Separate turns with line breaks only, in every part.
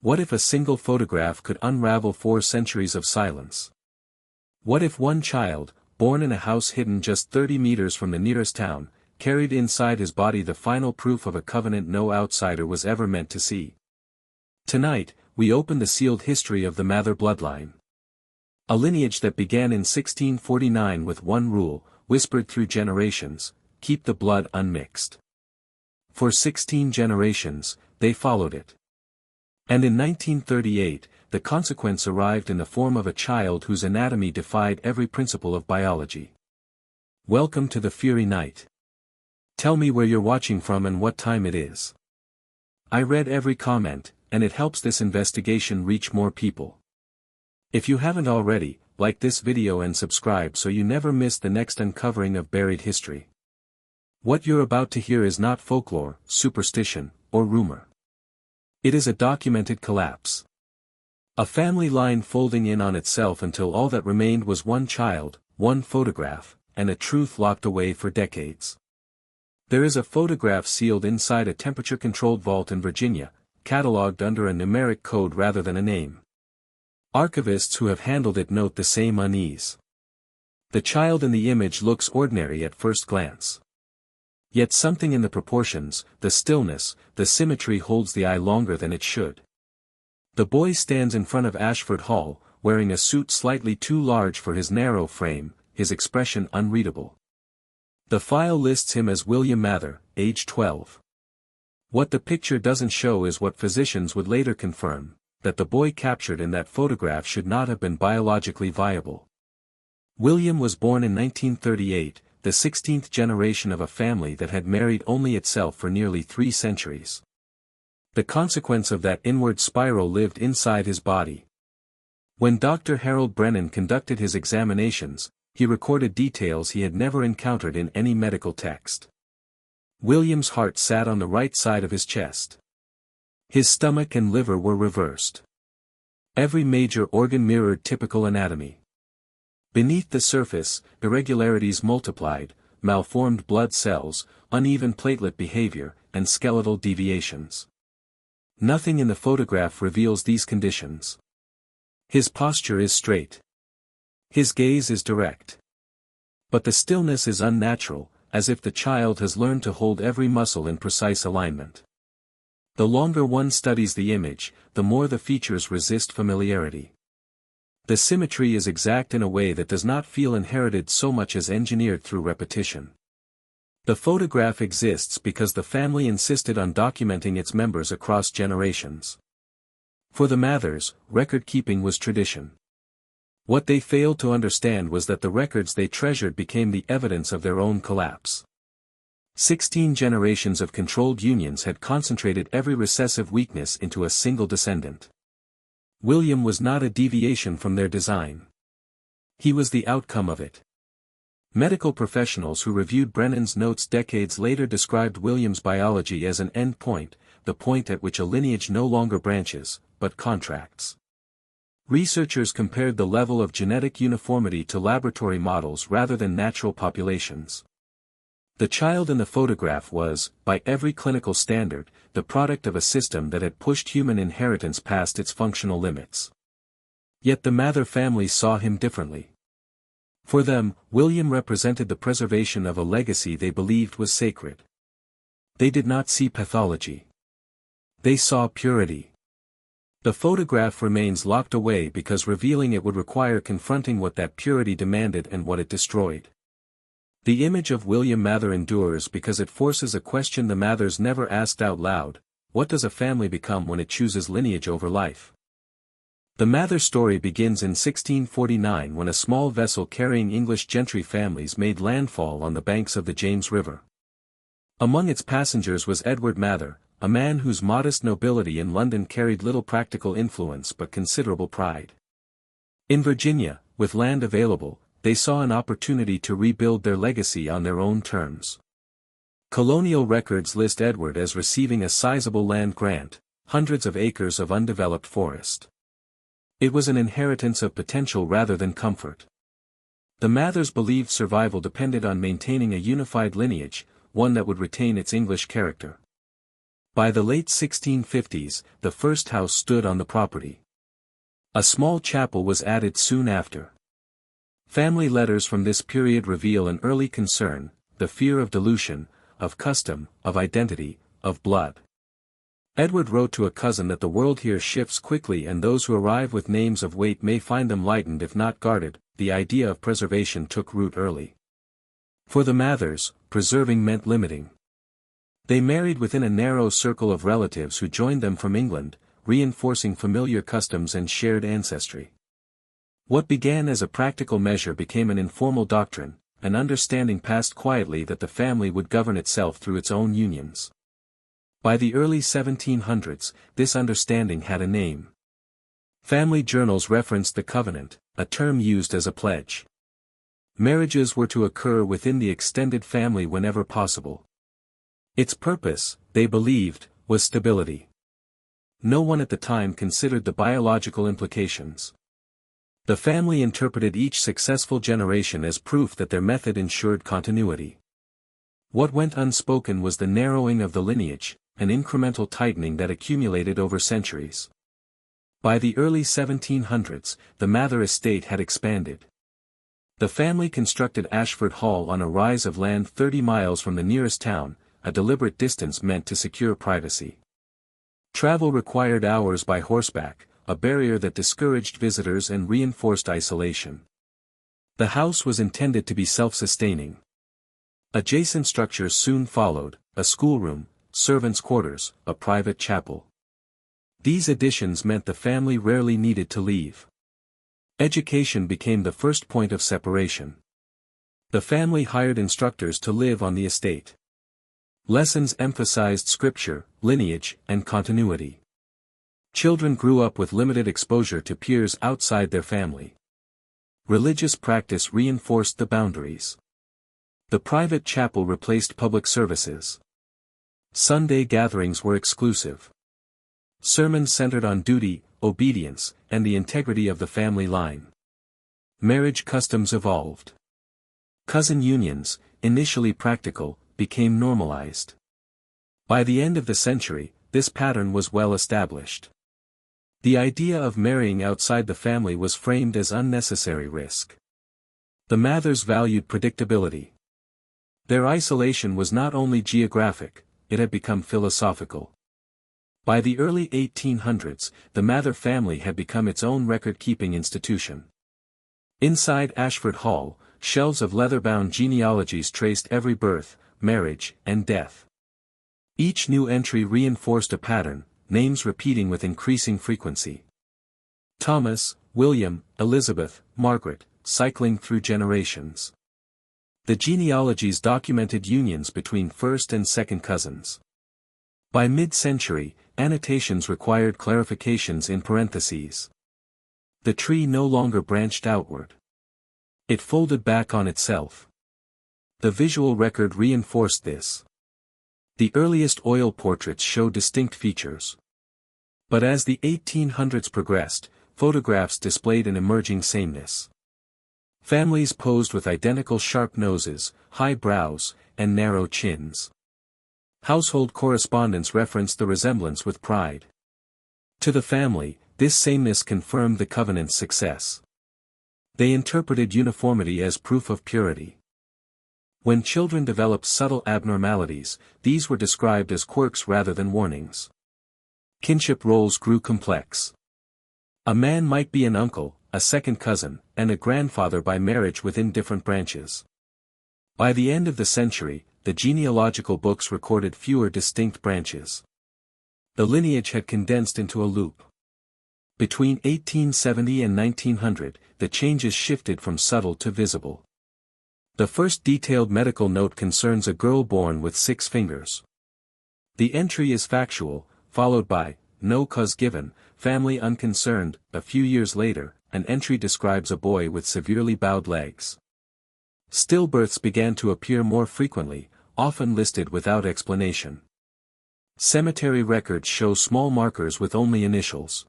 What if a single photograph could unravel 4 centuries of silence? What if one child, born in a house hidden just 30 meters from the nearest town, carried inside his body the final proof of a covenant no outsider was ever meant to see? Tonight, we open the sealed history of the Mather bloodline. A lineage that began in 1649 with one rule, whispered through generations: keep the blood unmixed. For 16 generations, they followed it. And in 1938, the consequence arrived in the form of a child whose anatomy defied every principle of biology. Welcome to the Fury Night. Tell me where you're watching from and what time it is. I read every comment, and it helps this investigation reach more people. If you haven't already, like this video and subscribe so you never miss the next uncovering of buried history. What you're about to hear is not folklore, superstition, or rumor. It is a documented collapse. A family line folding in on itself until all that remained was one child, one photograph, and a truth locked away for decades. There is a photograph sealed inside a temperature-controlled vault in Virginia, catalogued under a numeric code rather than a name. Archivists who have handled it note the same unease. The child in the image looks ordinary at first glance. Yet something in the proportions, the stillness, the symmetry holds the eye longer than it should. The boy stands in front of Ashford Hall, wearing a suit slightly too large for his narrow frame, his expression unreadable. The file lists him as William Mather, age 12. What the picture doesn't show is what physicians would later confirm: that the boy captured in that photograph should not have been biologically viable. William was born in 1938, the 16th generation of a family that had married only itself for nearly 3 centuries. The consequence of that inward spiral lived inside his body. When Dr. Harold Brennan conducted his examinations, he recorded details he had never encountered in any medical text. William's heart sat on the right side of his chest. His stomach and liver were reversed. Every major organ mirrored typical anatomy. Beneath the surface, irregularities multiplied: malformed blood cells, uneven platelet behavior, and skeletal deviations. Nothing in the photograph reveals these conditions. His posture is straight. His gaze is direct. But the stillness is unnatural, as if the child has learned to hold every muscle in precise alignment. The longer one studies the image, the more the features resist familiarity. The symmetry is exact in a way that does not feel inherited so much as engineered through repetition. The photograph exists because the family insisted on documenting its members across generations. For the Mathers, record-keeping was tradition. What they failed to understand was that the records they treasured became the evidence of their own collapse. 16 generations of controlled unions had concentrated every recessive weakness into a single descendant. William was not a deviation from their design. He was the outcome of it. Medical professionals who reviewed Brennan's notes decades later described William's biology as an end point, the point at which a lineage no longer branches, but contracts. Researchers compared the level of genetic uniformity to laboratory models rather than natural populations. The child in the photograph was, by every clinical standard, the product of a system that had pushed human inheritance past its functional limits. Yet the Mather family saw him differently. For them, William represented the preservation of a legacy they believed was sacred. They did not see pathology. They saw purity. The photograph remains locked away because revealing it would require confronting what that purity demanded and what it destroyed. The image of William Mather endures because it forces a question the Mathers never asked out loud: what does a family become when it chooses lineage over life? The Mather story begins in 1649 when a small vessel carrying English gentry families made landfall on the banks of the James River. Among its passengers was Edward Mather, a man whose modest nobility in London carried little practical influence but considerable pride. In Virginia, with land available, they saw an opportunity to rebuild their legacy on their own terms. Colonial records list Edward as receiving a sizable land grant, hundreds of acres of undeveloped forest. It was an inheritance of potential rather than comfort. The Mathers believed survival depended on maintaining a unified lineage, one that would retain its English character. By the late 1650s, the first house stood on the property. A small chapel was added soon after. Family letters from this period reveal an early concern, the fear of dilution, of custom, of identity, of blood. Edward wrote to a cousin that the world here shifts quickly and those who arrive with names of weight may find them lightened if not guarded. The idea of preservation took root early. For the Mathers, preserving meant limiting. They married within a narrow circle of relatives who joined them from England, reinforcing familiar customs and shared ancestry. What began as a practical measure became an informal doctrine, an understanding passed quietly that the family would govern itself through its own unions. By the early 1700s, this understanding had a name. Family journals referenced the covenant, a term used as a pledge. Marriages were to occur within the extended family whenever possible. Its purpose, they believed, was stability. No one at the time considered the biological implications. The family interpreted each successful generation as proof that their method ensured continuity. What went unspoken was the narrowing of the lineage, an incremental tightening that accumulated over centuries. By the early 1700s, the Mather estate had expanded. The family constructed Ashford Hall on a rise of land 30 miles from the nearest town, a deliberate distance meant to secure privacy. Travel required hours by horseback, a barrier that discouraged visitors and reinforced isolation. The house was intended to be self-sustaining. Adjacent structures soon followed, a schoolroom, servants' quarters, a private chapel. These additions meant the family rarely needed to leave. Education became the first point of separation. The family hired instructors to live on the estate. Lessons emphasized scripture, lineage, and continuity. Children grew up with limited exposure to peers outside their family. Religious practice reinforced the boundaries. The private chapel replaced public services. Sunday gatherings were exclusive. Sermons centered on duty, obedience, and the integrity of the family line. Marriage customs evolved. Cousin unions, initially practical, became normalized. By the end of the century, this pattern was well established. The idea of marrying outside the family was framed as unnecessary risk. The Mathers valued predictability. Their isolation was not only geographic, it had become philosophical. By the early 1800s, the Mather family had become its own record-keeping institution. Inside Ashford Hall, shelves of leather-bound genealogies traced every birth, marriage, and death. Each new entry reinforced a pattern, names repeating with increasing frequency. Thomas, William, Elizabeth, Margaret, cycling through generations. The genealogies documented unions between first and second cousins. By mid-century, annotations required clarifications in parentheses. The tree no longer branched outward. It folded back on itself. The visual record reinforced this. The earliest oil portraits show distinct features. But as the 1800s progressed, photographs displayed an emerging sameness. Families posed with identical sharp noses, high brows, and narrow chins. Household correspondence referenced the resemblance with pride. To the family, this sameness confirmed the covenant's success. They interpreted uniformity as proof of purity. When children developed subtle abnormalities, these were described as quirks rather than warnings. Kinship roles grew complex. A man might be an uncle, a second cousin, and a grandfather by marriage within different branches. By the end of the century, the genealogical books recorded fewer distinct branches. The lineage had condensed into a loop. Between 1870 and 1900, the changes shifted from subtle to visible. The first detailed medical note concerns a girl born with 6 fingers. The entry is factual, followed by, no cause given, family unconcerned. A few years later, an entry describes a boy with severely bowed legs. Stillbirths began to appear more frequently, often listed without explanation. Cemetery records show small markers with only initials.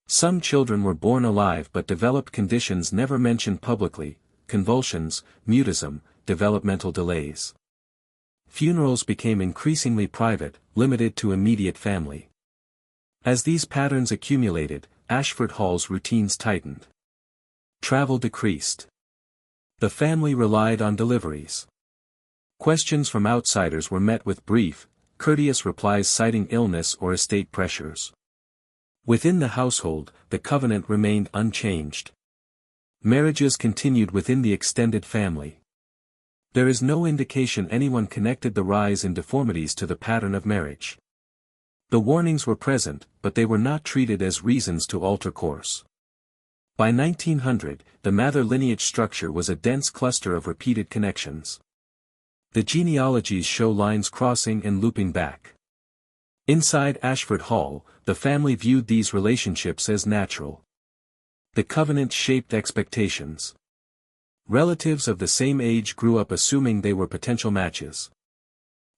Some children were born alive but developed conditions never mentioned publicly, convulsions, mutism, developmental delays. Funerals became increasingly private, limited to immediate family. As these patterns accumulated, Ashford Hall's routines tightened. Travel decreased. The family relied on deliveries. Questions from outsiders were met with brief, courteous replies citing illness or estate pressures. Within the household, the covenant remained unchanged. Marriages continued within the extended family. There is no indication anyone connected the rise in deformities to the pattern of marriage. The warnings were present, but they were not treated as reasons to alter course. By 1900, the Mather lineage structure was a dense cluster of repeated connections. The genealogies show lines crossing and looping back. Inside Ashford Hall, the family viewed these relationships as natural. The covenant shaped expectations. Relatives of the same age grew up assuming they were potential matches.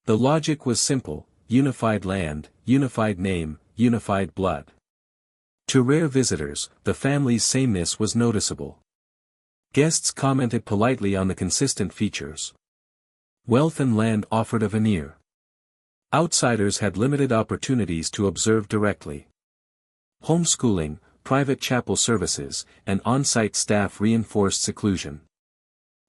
The logic was simple: unified land, unified name, unified blood. To rare visitors, the family's sameness was noticeable. Guests commented politely on the consistent features. Wealth and land offered a veneer. Outsiders had limited opportunities to observe directly. Homeschooling, private chapel services, and on-site staff reinforced seclusion.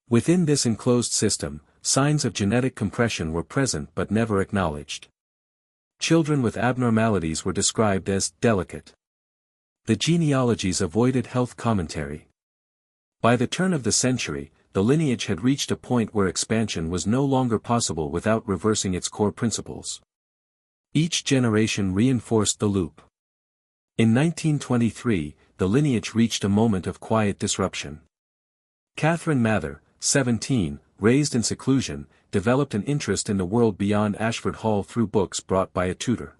Within this enclosed system, signs of genetic compression were present but never acknowledged. Children with abnormalities were described as delicate. The genealogies avoided health commentary. By the turn of the century, the lineage had reached a point where expansion was no longer possible without reversing its core principles. Each generation reinforced the loop. In 1923, the lineage reached a moment of quiet disruption. Catherine Mather, 17, raised in seclusion, developed an interest in the world beyond Ashford Hall through books brought by a tutor.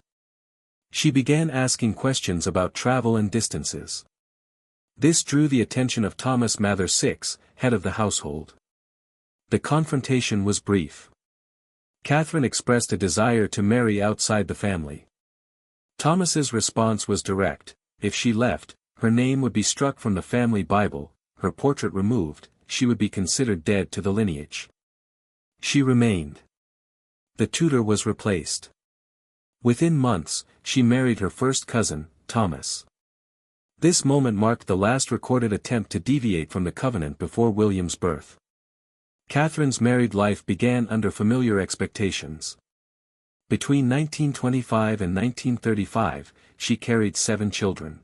She began asking questions about travel and distances. This drew the attention of Thomas Mather VI, head of the household. The confrontation was brief. Catherine expressed a desire to marry outside the family. Thomas's response was direct: if she left, her name would be struck from the family Bible, her portrait removed, she would be considered dead to the lineage. She remained. The tutor was replaced. Within months, she married her first cousin, Thomas. This moment marked the last recorded attempt to deviate from the covenant before William's birth. Catherine's married life began under familiar expectations. Between 1925 and 1935, she carried 7 children.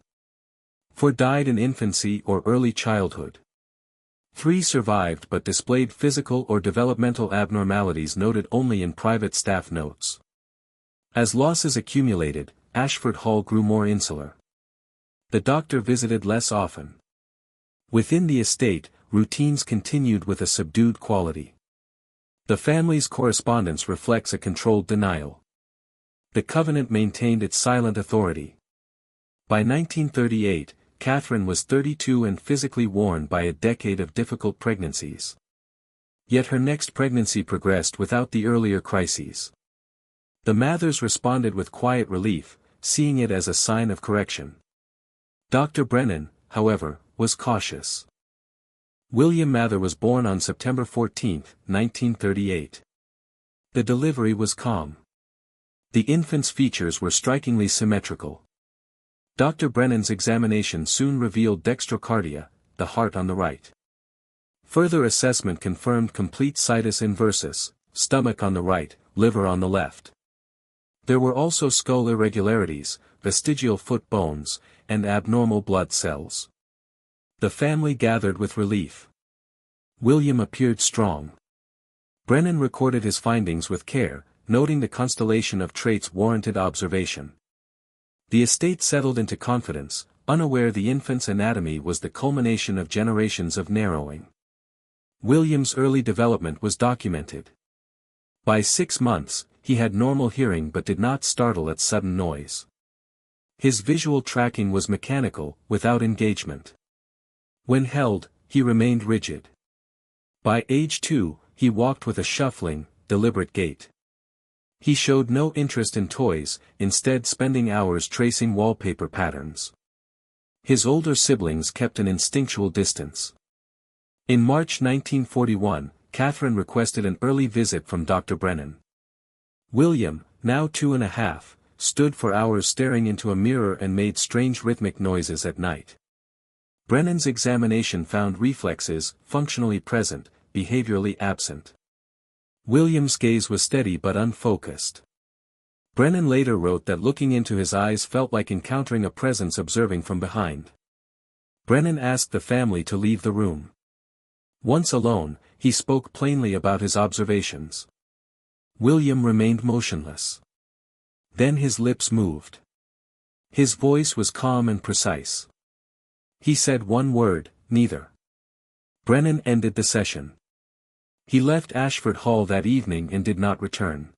4 died in infancy or early childhood. 3 survived but displayed physical or developmental abnormalities noted only in private staff notes. As losses accumulated, Ashford Hall grew more insular. The doctor visited less often. Within the estate, routines continued with a subdued quality. The family's correspondence reflects a controlled denial. The covenant maintained its silent authority. By 1938, Catherine was 32 and physically worn by a decade of difficult pregnancies. Yet her next pregnancy progressed without the earlier crises. The Mathers responded with quiet relief, seeing it as a sign of correction. Dr. Brennan, however, was cautious. William Mather was born on September 14, 1938. The delivery was calm. The infant's features were strikingly symmetrical. Dr. Brennan's examination soon revealed dextrocardia, the heart on the right. Further assessment confirmed complete situs inversus, stomach on the right, liver on the left. There were also skull irregularities, vestigial foot bones, and abnormal blood cells. The family gathered with relief. William appeared strong. Brennan recorded his findings with care, noting the constellation of traits warranted observation. The estate settled into confidence, unaware the infant's anatomy was the culmination of generations of narrowing. William's early development was documented. By 6 months, he had normal hearing but did not startle at sudden noise. His visual tracking was mechanical, without engagement. When held, he remained rigid. By age 2, he walked with a shuffling, deliberate gait. He showed no interest in toys, instead spending hours tracing wallpaper patterns. His older siblings kept an instinctual distance. In March 1941, Catherine requested an early visit from Dr. Brennan. William, now 2.5, stood for hours staring into a mirror and made strange rhythmic noises at night. Brennan's examination found reflexes, functionally present, behaviorally absent. William's gaze was steady but unfocused. Brennan later wrote that looking into his eyes felt like encountering a presence observing from behind. Brennan asked the family to leave the room. Once alone, he spoke plainly about his observations. William remained motionless. Then his lips moved. His voice was calm and precise. He said one word, neither. Brennan ended the session. He left Ashford Hall that evening and did not return.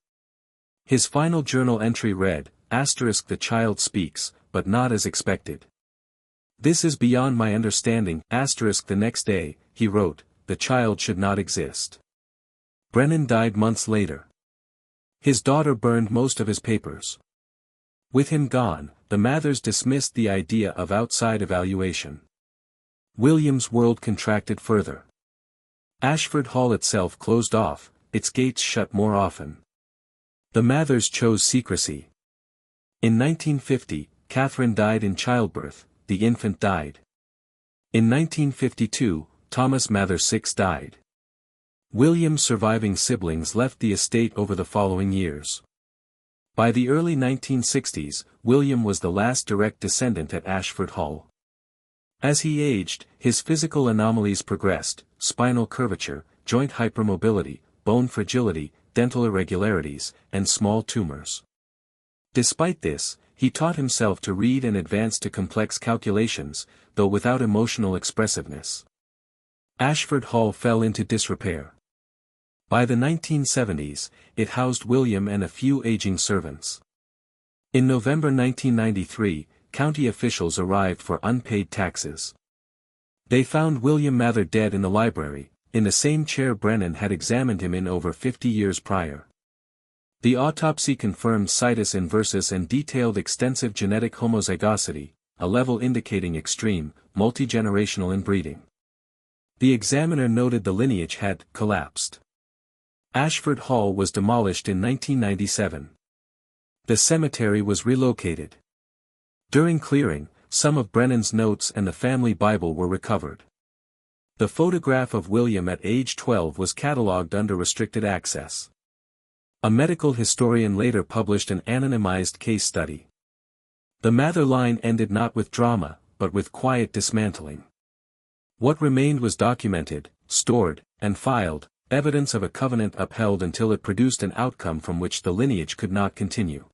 His final journal entry read, "The child speaks, but not as expected. This is beyond my understanding." The next day, he wrote, "The child should not exist." Brennan died months later. His daughter burned most of his papers. With him gone, the Mathers dismissed the idea of outside evaluation. William's world contracted further. Ashford Hall itself closed off, its gates shut more often. The Mathers chose secrecy. In 1950, Catherine died in childbirth, the infant died. In 1952, Thomas Mather VI died. William's surviving siblings left the estate over the following years. By the early 1960s, William was the last direct descendant at Ashford Hall. As he aged, his physical anomalies progressed: spinal curvature, joint hypermobility, bone fragility, dental irregularities, and small tumors. Despite this, he taught himself to read and advanced to complex calculations, though without emotional expressiveness. Ashford Hall fell into disrepair. By the 1970s, it housed William and a few aging servants. In November 1993, county officials arrived for unpaid taxes. They found William Mather dead in the library, in the same chair Brennan had examined him in over 50 years prior. The autopsy confirmed situs inversus and detailed extensive genetic homozygosity, a level indicating extreme, multi-generational inbreeding. The examiner noted the lineage had collapsed. Ashford Hall was demolished in 1997. The cemetery was relocated. During clearing, some of Brennan's notes and the family Bible were recovered. The photograph of William at age 12 was catalogued under restricted access. A medical historian later published an anonymized case study. The Mather line ended not with drama, but with quiet dismantling. What remained was documented, stored, and filed, evidence of a covenant upheld until it produced an outcome from which the lineage could not continue.